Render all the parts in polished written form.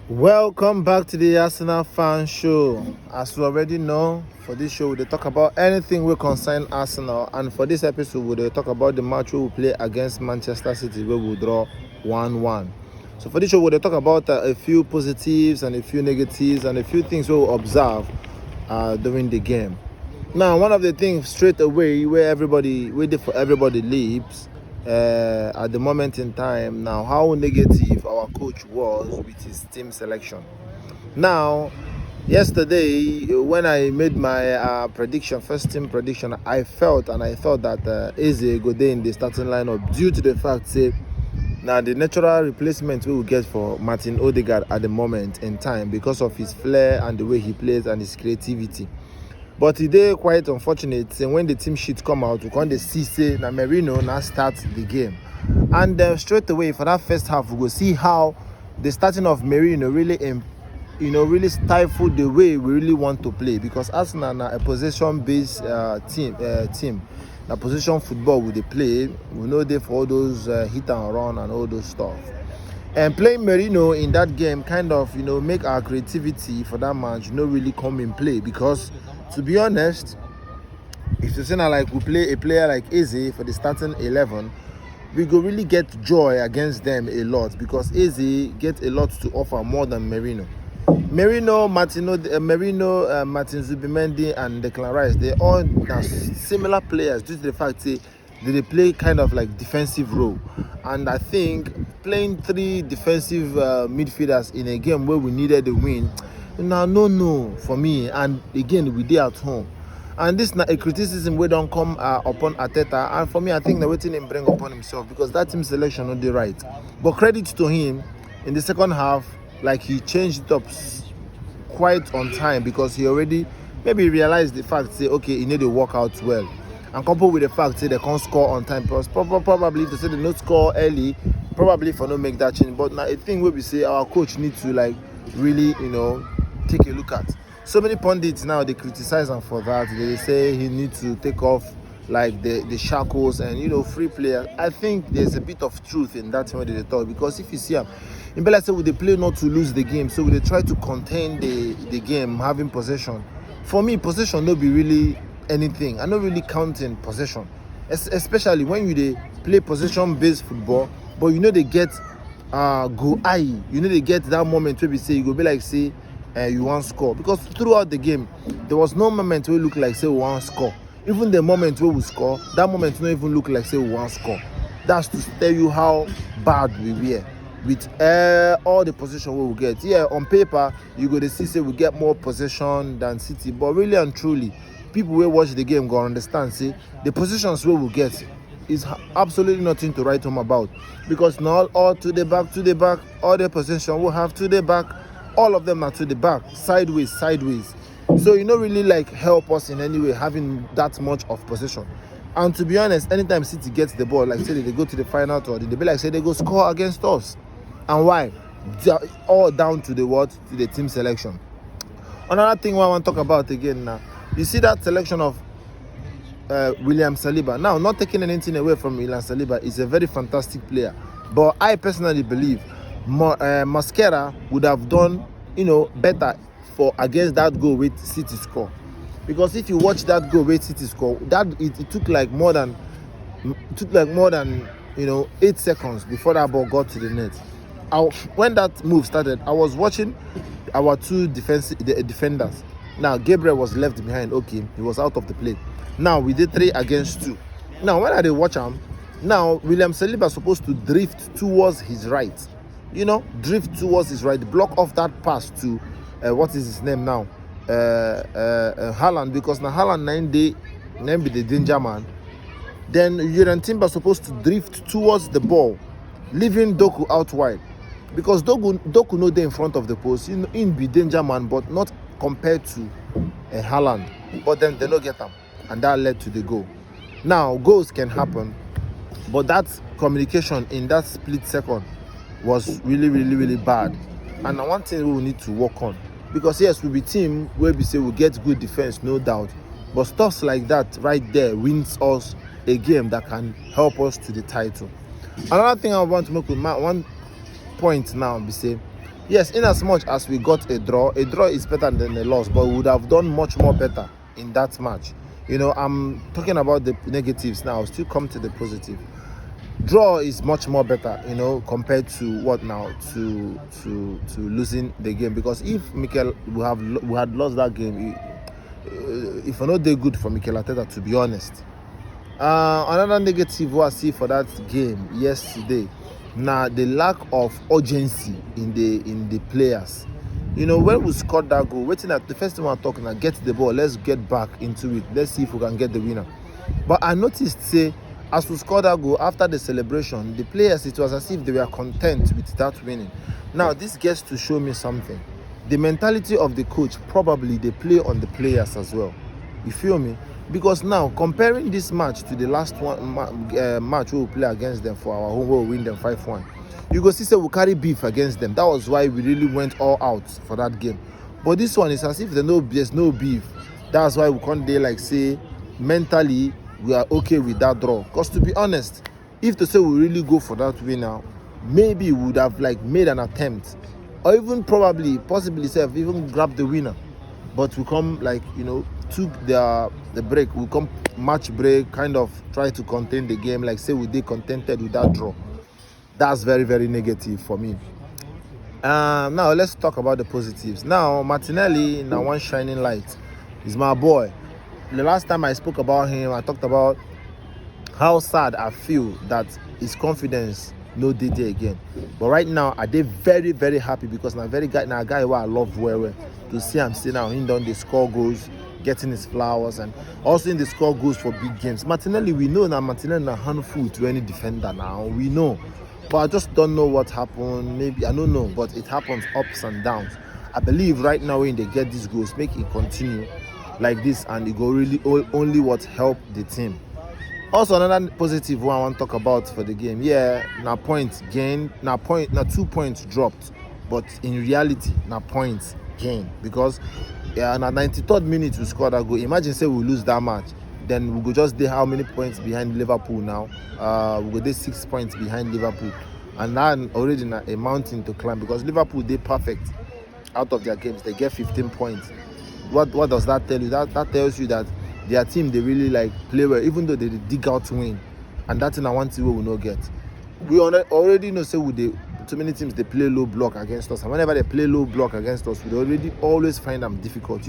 Welcome back to the Arsenal Fan Show. As you already know, for this show, we talk about anything we concern Arsenal. And for this episode, we talk about the match we will play against Manchester City, where we will draw 1-1. So for this show, we talk about a few positives and a few negatives and a few things we will observe during the game. Now, one of the things straight away where everybody leaves at the moment in time now, how negative our coach was with his team selection. Now, yesterday when I made my first team prediction, I thought that Eze go there in the starting lineup due to the fact that now the natural replacement we will get for Martin Odegaard at the moment in time because of his flair and the way he plays and his creativity. But today, quite unfortunate, and when the team sheet come out, we can't see say that Merino now starts the game. And straight away for that first half, we will see how the starting of Merino really, really stifled the way we really want to play. Because Arsenal are a possession-based team. The position football we they play, we know they for all those hit and run and all those stuff. And playing Merino in that game kind of, make our creativity for that match really come in play. Because to be honest, if you say now like we play a player like Eze for the starting 11, we go really get joy against them a lot because Eze get a lot to offer more than Merino. Martin Zubimendi and Declan Rice, they all are similar players due to the fact that they play kind of like defensive role. And I think playing three defensive midfielders in a game where we needed a win, no for me. And again, we did at home. And this is a criticism we don't come upon Arteta. And for me, I think the waiting him bring upon himself because that team selection not the right. But credit to him, in the second half, like he changed it up quite on time because he already maybe realized the fact, say, okay, he need to work out well. And coupled with the fact that they can't score on time, because probably if they say they don't score early, probably for no make that change. But now a thing where we say our coach needs to like really, take a look at. So many pundits now they criticize him for that. They say he needs to take off like the shackles and free players. I think there's a bit of truth in that when they talk because if you see him, in Bella say they play not to lose the game, so they try to contain the game having possession. For me, possession no be really anything. I'm not really counting possession, especially when they play possession-based football. But they get go high. They get that moment where we say you go be like say you want score because throughout the game there was no moment where it look like say we want score. Even the moment where we score, that moment don't even look like say we want score. That's to tell you how bad we were with all the possession we will get. Yeah, on paper you go to see say we get more possession than City, but really and truly, people who watch the game go understand, see, the positions we will get is absolutely nothing to write home about. Because now all to the back, all the possession we have to the back, all of them are to the back, sideways. So really like help us in any way having that much of possession. And to be honest, anytime City gets the ball, like say they go to the final third, they be like say they go score against us. And why? They're all down to the team selection. Another thing I want to talk about again now. You see that selection of William Saliba. Now, not taking anything away from William Saliba, he's a very fantastic player. But I personally believe Mascara would have done, better for against that goal with City score. Because if you watch that goal with City score, it took like more than 8 seconds before that ball got to the net. When that move started, I was watching our two defenders. Now, Gabriel was left behind. Okay, he was out of the play. Now, we did 3 against 2. Now, when I did watch him, now, William Saliba is supposed to drift towards his right. Drift towards his right. Block off that pass to, what is his name now? Haaland. Because now Haaland 9 day, name be the danger man. Then, Jurgen Timber is supposed to drift towards the ball, leaving Doku out wide. Because Doku no dey in front of the post. In be danger man, but not compared to Haaland, but then they don't get them, and that led to the goal. Now goals can happen, but that communication in that split second was really bad, and one thing we will need to work on because yes, we be team where we say we get good defense, no doubt, but stuff like that right there wins us a game that can help us to the title. Another thing I want to make with one point now be say Yes, in as much as we got a draw is better than a loss, but we would have done much more better in that match. I'm talking about the negatives now. I'll still come to the positive. Draw is much more better, compared to what now, to losing the game. Because if Mikel we had lost that game, if not they good for Mikel Arteta, to be honest. Another negative what I see for that game yesterday, now the lack of urgency in the players. When we scored that goal, waiting at the first time I'm talking now, get the ball, let's get back into it, let's see if we can get the winner. But I noticed, say, as we scored that goal, after the celebration, the players, it was as if they were content with that winning. Now, this gets to show me something. The mentality of the coach, probably they play on the players as well. You feel me? Because now, comparing this match to the last match we will play against them for our home, we will win them 5-1. You go see, say, we carry beef against them. That was why we really went all out for that game. But this one is as if there's no beef. That's why we can't dey like say, mentally, we are okay with that draw. Because to be honest, if to say we really go for that win now, maybe we would have like made an attempt, or even possibly say even grabbed the winner. But we come took the break, we come match break, kind of try to contain the game, like say we did contented with that draw. That's very, very negative for me. Now let's talk about the positives. Now Martinelli, now one shining light, is my boy. The last time I spoke about him, I talked about how sad I feel that his confidence no dey there again. But right now, I dey very, very happy because a guy who I love well to see him still now. He done the score goals, getting his flowers, and also in the score goals for big games. Martinelli, we know that Martinelli is a handful to any defender now. We know. But I just don't know what happened. Maybe, I don't know, but it happens ups and downs. I believe right now when they get these goals, make it continue like this, and it go really only what help the team. Also, another positive one I want to talk about for the game. Yeah, now points gained, now 2 points dropped, but in reality, now points gained, because na 93rd minute we scored that goal. Imagine say we lose that match, then we go just dey how many points behind Liverpool now? We go dey 6 points behind Liverpool, and that already a mountain to climb, because Liverpool they perfect out of their games. They get 15 points. What does that tell you? That tells you that their team, they really like play well, even though they dig out win. And that's in a one team we will not get. We already know, say too many teams they play low block against us, and whenever they play low block against us, we already always find them difficult.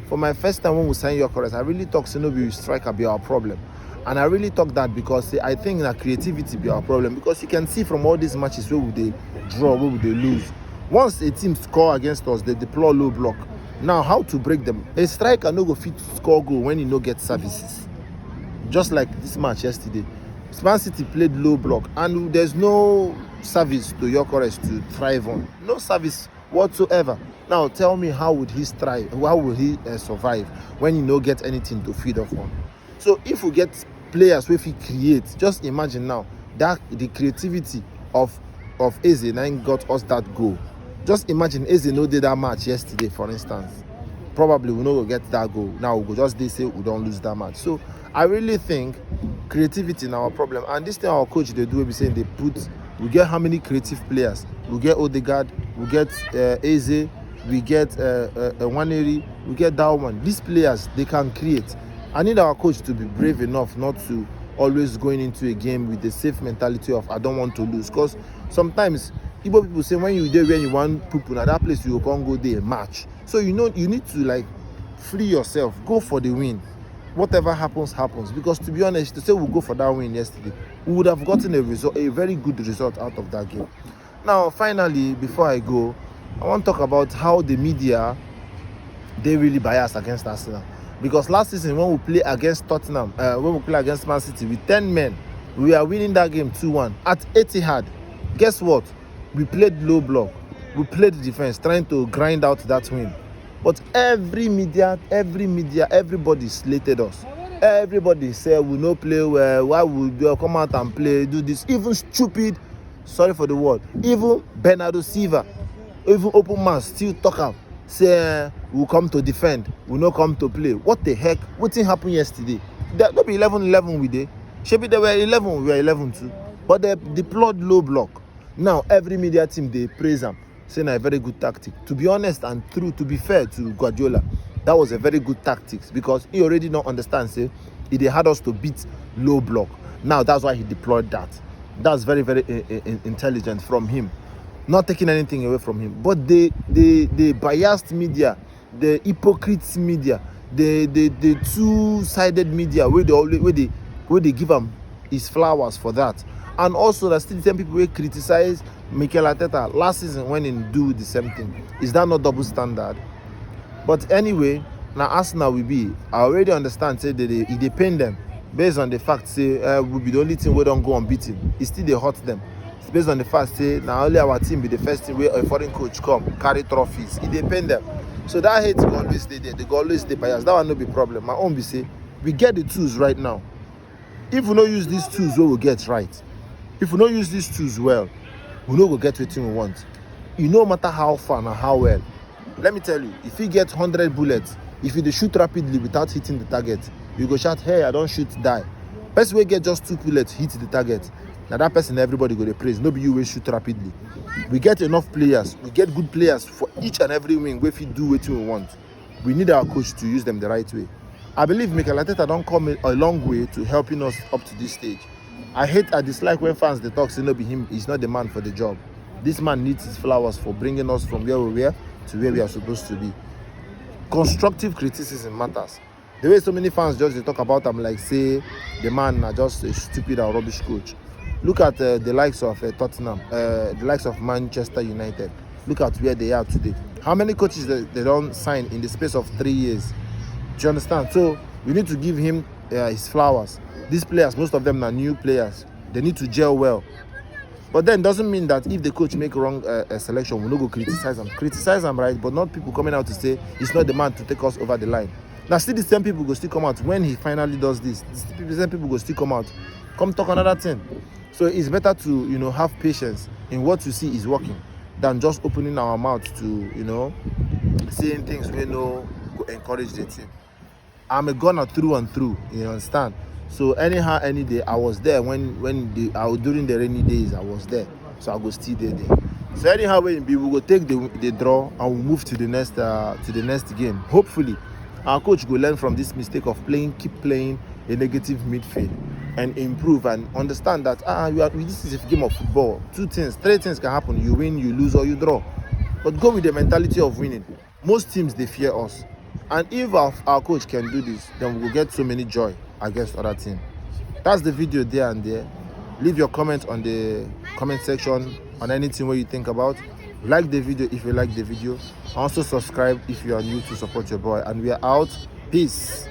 For my first time when we signed your chorus, I really talk Sinobi striker be our problem. And I really talk that because I think that creativity be our problem, because you can see from all these matches where would they draw, where would they lose. Once a team score against us, they deploy low block. Now, how to break them? A striker no go fit score goal when he no get services. Just like this match yesterday, Man City played low block, and there's no service to Gyökeres to thrive on. No service whatsoever. Now, tell me, how would he strive? How will he survive when he no get anything to feed off on? So, if we get players where he create, just imagine now that the creativity of Eze now got us that goal. Just imagine Eze no did that match yesterday, for instance. Probably we no go get that goal. Now we go just say we don't lose that match. So I really think creativity is our problem. And this thing our coach they do, we saying we get how many creative players? We get Odegaard, we get Eze, we get Waneri, we get that one. These players, they can create. I need our coach to be brave enough not to always going into a game with the safe mentality of I don't want to lose. Because sometimes Igbo people say when you want people at that place, you can't go there match. So you need to like free yourself, go for the win. Whatever happens. Because to be honest, to say we'll go for that win yesterday, we would have gotten a very good result out of that game. Now, finally, before I go, I want to talk about how the media, they really bias against Arsenal. Because last season when we play against Tottenham, when we play against Man City with 10 men, we are winning that game 2-1 at Etihad. Guess what? We played low block. We played defense, trying to grind out that win. But every media, everybody slated us. Everybody said we no play well. Why would we come out and play? Do this? Even stupid. Sorry for the word. Even Bernardo Silva, even open man still talk up. Say we'll come to defend. We'll not come to play. What the heck? What thing happened yesterday? There not be 11-11 we did. Should be there were 11. We were 11 too. But they deployed low block. Now every media team they praise them. saying a very good tactic. To be honest and true, to be fair to Guardiola, that was a very good tactics because he already don't understand. Say, he had us to beat low block. Now that's why he deployed that. That's very, very intelligent from him. Not taking anything away from him. But the biased media, the hypocrites media, the two-sided media where they give him his flowers for that. And also there's still the same people who criticize Mikel Arteta last season when he do the same thing. Is that not double standard? But anyway, now Arsenal will be. I already understand say that it depend them based on the fact say will be the only team we don't go unbeaten. It still they hurt them. It's based on the fact say now only our team be the first team where a foreign coach come carry trophies. It depend them. So that hate will always stay there. They go always stay biased. That will not be problem. My own be say we get the tools right now. If we don't use these tools, we will get right. If we don't use these tools well, we know we'll get what we want. You no matter how far and how well. Let me tell you, if you get 100 bullets, if you shoot rapidly without hitting the target, you go shout, hey, I don't shoot, die. Person will get just 2 bullets, hit the target. Now that person, everybody go to praise. Nobody will shoot rapidly. We get enough players. We get good players for each and every wing where if you do what we want. We need our coach to use them the right way. I believe Mikel Arteta don't come a long way to helping us up to this stage. I dislike when fans they talk, say no be him, he's not the man for the job. This man needs his flowers for bringing us from where we were to where we are supposed to be. Constructive criticism matters. The way so many fans just they talk about him like say the man are just a stupid or rubbish coach. Look at the likes of Tottenham, the likes of Manchester United. Look at where they are today. How many coaches they don't sign in the space of 3 years? Do you understand? So we need to give him his flowers. These players, most of them are new players. They need to gel well. But then doesn't mean that if the coach make wrong selection, we'll not go criticize him. Criticize him, right? But not people coming out to say he's not the man to take us over the line. Now, still the same people go still come out when he finally does this. The same people go still come out, come talk another thing. So it's better to have patience in what you see is working than just opening our mouth to saying things we know go encourage the team. I'm a gunner through and through. You understand? So anyhow, any day I was there during the rainy days I was there. So I go still there. So anyhow, we will take the draw and we'll move to the next game. Hopefully, our coach will learn from this mistake of keep playing a negative midfield and improve and understand that this is a game of football. 3 things can happen. You win, you lose, or you draw. But go with the mentality of winning. Most teams they fear us, and if our coach can do this, then we will get so many joy against other team. That's the video there and there. Leave your comment on the comment section on anything what you think about. Like the video if you like the video. Also subscribe if you are new to support your boy. And we are out. Peace.